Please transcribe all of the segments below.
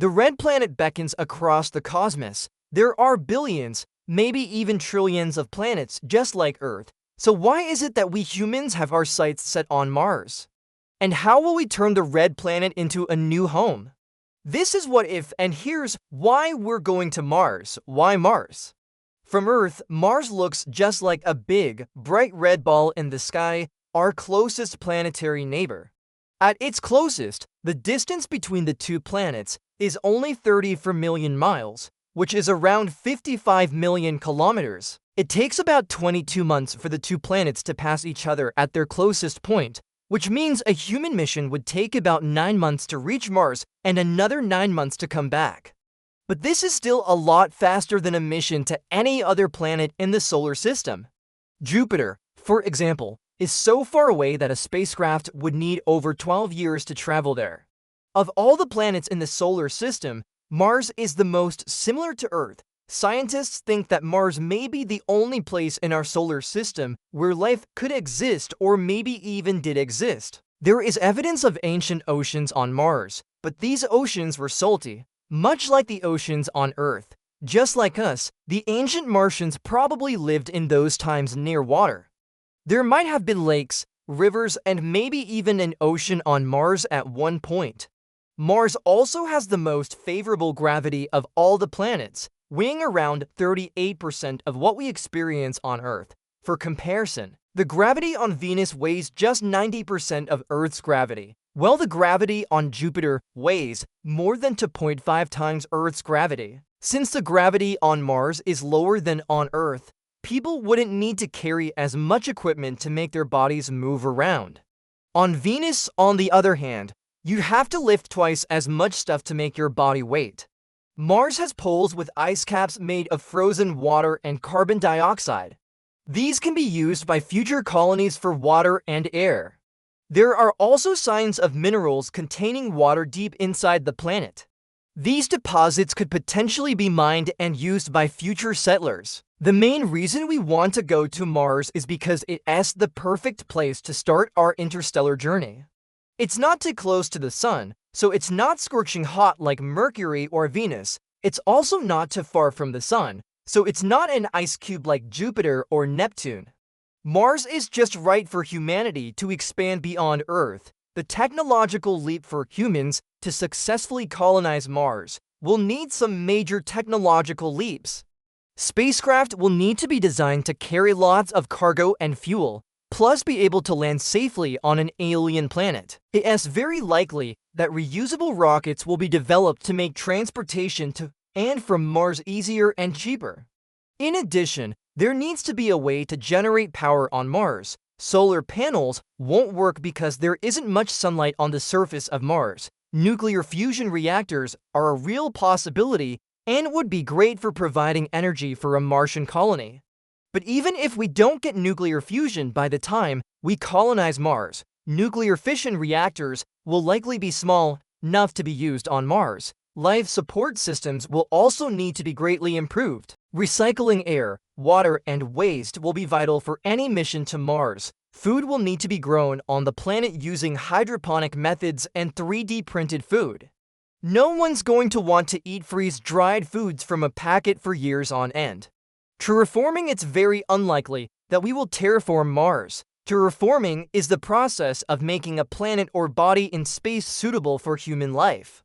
The red planet beckons across the cosmos. There are billions, maybe even trillions of planets just like Earth. So why is it that we humans have our sights set on Mars? And how will we turn the red planet into a new home? This is What If, and here's why we're going to Mars. Why Mars? From Earth, Mars looks just like a big, bright red ball in the sky, our closest planetary neighbor. At its closest, the distance between the two planets is only 34 million miles, which is around 55 million kilometers. It takes about 22 months for the two planets to pass each other at their closest point, which means a human mission would take about 9 months to reach Mars and another 9 months to come back. But this is still a lot faster than a mission to any other planet in the solar system. Jupiter, for example, is so far away that a spacecraft would need over 12 years to travel there. Of all the planets in the solar system, Mars is the most similar to Earth. Scientists think that Mars may be the only place in our solar system where life could exist or maybe even did exist. There is evidence of ancient oceans on Mars, but these oceans were salty, much like the oceans on Earth. Just like us, the ancient Martians probably lived in those times near water. There might have been lakes, rivers, and maybe even an ocean on Mars at one point. Mars also has the most favorable gravity of all the planets, weighing around 38% of what we experience on Earth. For comparison, the gravity on Venus weighs just 90% of Earth's gravity, while the gravity on Jupiter weighs more than 2.5 times Earth's gravity. Since the gravity on Mars is lower than on Earth, people wouldn't need to carry as much equipment to make their bodies move around. On Venus, on the other hand, you'd have to lift twice as much stuff to make your body weight. Mars has poles with ice caps made of frozen water and carbon dioxide. These can be used by future colonies for water and air. There are also signs of minerals containing water deep inside the planet. These deposits could potentially be mined and used by future settlers. The main reason we want to go to Mars is because it's the perfect place to start our interstellar journey. It's not too close to the sun, so it's not scorching hot like Mercury or Venus. It's also not too far from the sun, so it's not an ice cube like Jupiter or Neptune. Mars is just right for humanity to expand beyond Earth. The technological leap for humans to successfully colonize Mars will need some major technological leaps. Spacecraft will need to be designed to carry lots of cargo and fuel, plus be able to land safely on an alien planet. It's very likely that reusable rockets will be developed to make transportation to and from Mars easier and cheaper. In addition, there needs to be a way to generate power on Mars. Solar panels won't work because there isn't much sunlight on the surface of Mars. Nuclear fusion reactors are a real possibility and would be great for providing energy for a Martian colony. But even if we don't get nuclear fusion by the time we colonize Mars, nuclear fission reactors will likely be small enough to be used on Mars. Life support systems will also need to be greatly improved. Recycling air, water, and waste will be vital for any mission to Mars. Food will need to be grown on the planet using hydroponic methods and 3D printed food. No one's going to want to eat freeze-dried foods from a packet for years on end. Terraforming, it's very unlikely that we will terraform Mars. Terraforming is the process of making a planet or body in space suitable for human life.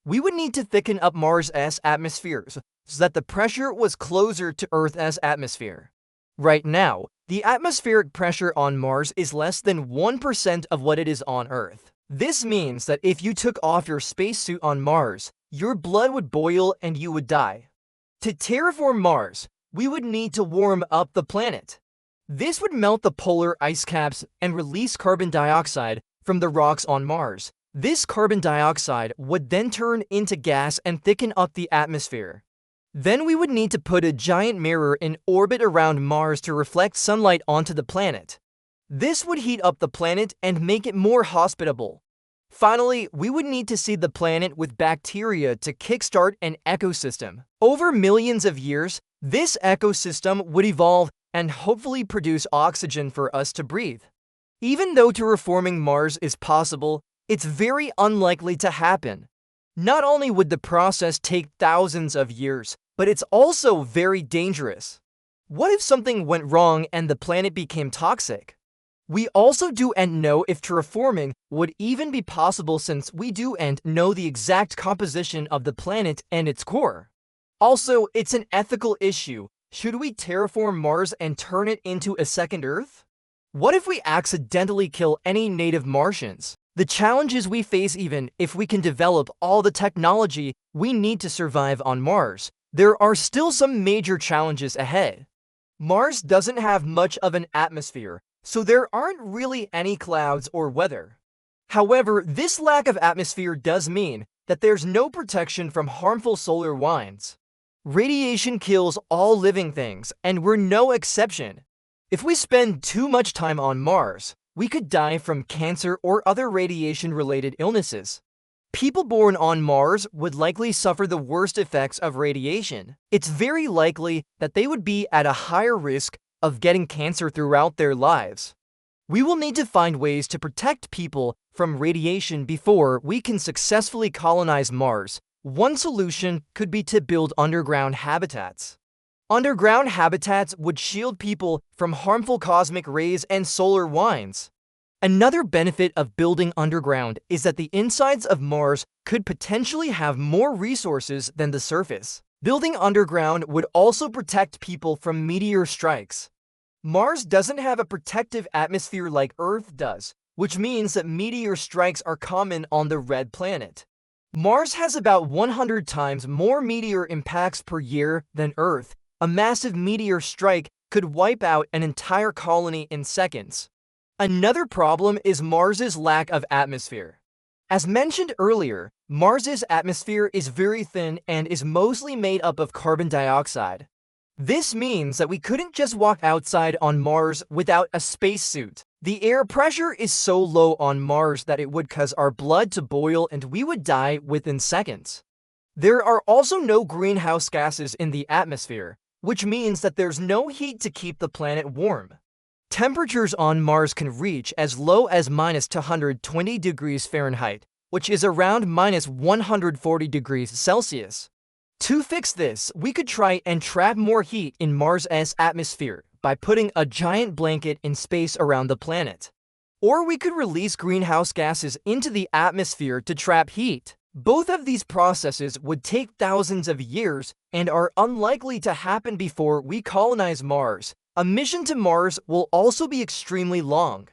We would need to thicken up Mars' atmosphere so that the pressure was closer to Earth's atmosphere. Right now, the atmospheric pressure on Mars is less than 1% of what it is on Earth. This means that if you took off your spacesuit on Mars, your blood would boil and you would die. To terraform Mars, we would need to warm up the planet. This would melt the polar ice caps and release carbon dioxide from the rocks on Mars. This carbon dioxide would then turn into gas and thicken up the atmosphere. Then we would need to put a giant mirror in orbit around Mars to reflect sunlight onto the planet. This would heat up the planet and make it more hospitable. Finally, we would need to seed the planet with bacteria to kickstart an ecosystem. Over millions of years, this ecosystem would evolve and hopefully produce oxygen for us to breathe. Even though terraforming Mars is possible, it's very unlikely to happen. Not only would the process take thousands of years, but it's also very dangerous. What if something went wrong and the planet became toxic? We also don't know if terraforming would even be possible since we don't know the exact composition of the planet and its core. Also, it's an ethical issue. Should we terraform Mars and turn it into a second Earth? What if we accidentally kill any native Martians? The challenges we face even if we can develop all the technology we need to survive on Mars, there are still some major challenges ahead. Mars doesn't have much of an atmosphere, so there aren't really any clouds or weather. However, this lack of atmosphere does mean that there's no protection from harmful solar winds. Radiation kills all living things, and we're no exception. If we spend too much time on Mars, we could die from cancer or other radiation-related illnesses. People born on Mars would likely suffer the worst effects of radiation. It's very likely that they would be at a higher risk of getting cancer throughout their lives. We will need to find ways to protect people from radiation before we can successfully colonize Mars. One solution could be to build underground habitats. Underground habitats would shield people from harmful cosmic rays and solar winds. Another benefit of building underground is that the insides of Mars could potentially have more resources than the surface. Building underground would also protect people from meteor strikes. Mars doesn't have a protective atmosphere like Earth does, which means that meteor strikes are common on the red planet. Mars has about 100 times more meteor impacts per year than Earth. A massive meteor strike could wipe out an entire colony in seconds. Another problem is Mars's lack of atmosphere. As mentioned earlier, Mars's atmosphere is very thin and is mostly made up of carbon dioxide. This means that we couldn't just walk outside on Mars without a spacesuit. The air pressure is so low on Mars that it would cause our blood to boil and we would die within seconds. There are also no greenhouse gases in the atmosphere, which means that there's no heat to keep the planet warm. Temperatures on Mars can reach as low as -220 degrees Fahrenheit, which is around -140 degrees Celsius. To fix this, we could try and trap more heat in Mars's atmosphere by putting a giant blanket in space around the planet. Or we could release greenhouse gases into the atmosphere to trap heat. Both of these processes would take thousands of years and are unlikely to happen before we colonize Mars. A mission to Mars will also be extremely long.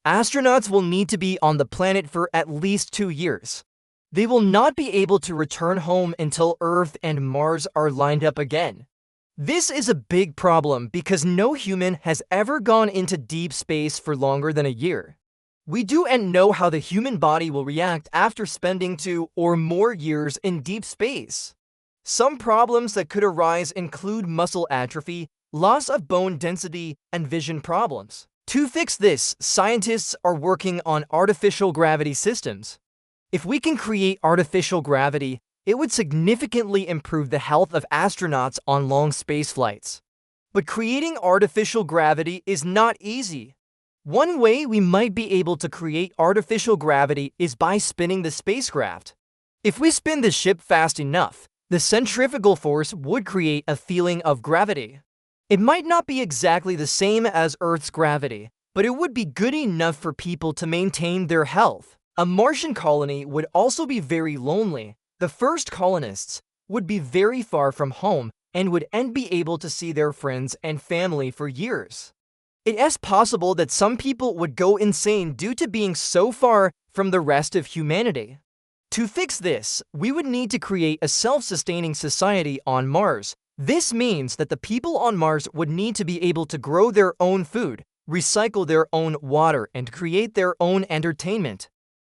Astronauts will need to be on the planet for at least 2 years. They will not be able to return home until Earth and Mars are lined up again. This is a big problem because no human has ever gone into deep space for longer than a year. We don't know how the human body will react after spending 2 or more years in deep space. Some problems that could arise include muscle atrophy, loss of bone density, and vision problems. To fix this, scientists are working on artificial gravity systems. If we can create artificial gravity, it would significantly improve the health of astronauts on long space flights. But creating artificial gravity is not easy. One way we might be able to create artificial gravity is by spinning the spacecraft. If we spin the ship fast enough, the centrifugal force would create a feeling of gravity. It might not be exactly the same as Earth's gravity, but it would be good enough for people to maintain their health. A Martian colony would also be very lonely. The first colonists would be very far from home and wouldn't be able to see their friends and family for years. It is possible that some people would go insane due to being so far from the rest of humanity. To fix this, we would need to create a self-sustaining society on Mars. This means that the people on Mars would need to be able to grow their own food, recycle their own water, and create their own entertainment.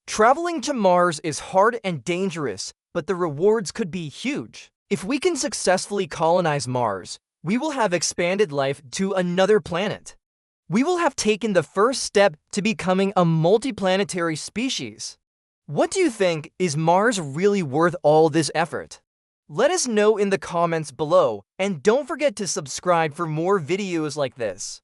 Traveling to Mars is hard and dangerous, but the rewards could be huge. If we can successfully colonize Mars, we will have expanded life to another planet. We will have taken the first step to becoming a multi-planetary species. What do you think? Is Mars really worth all this effort? Let us know in the comments below, and don't forget to subscribe for more videos like this.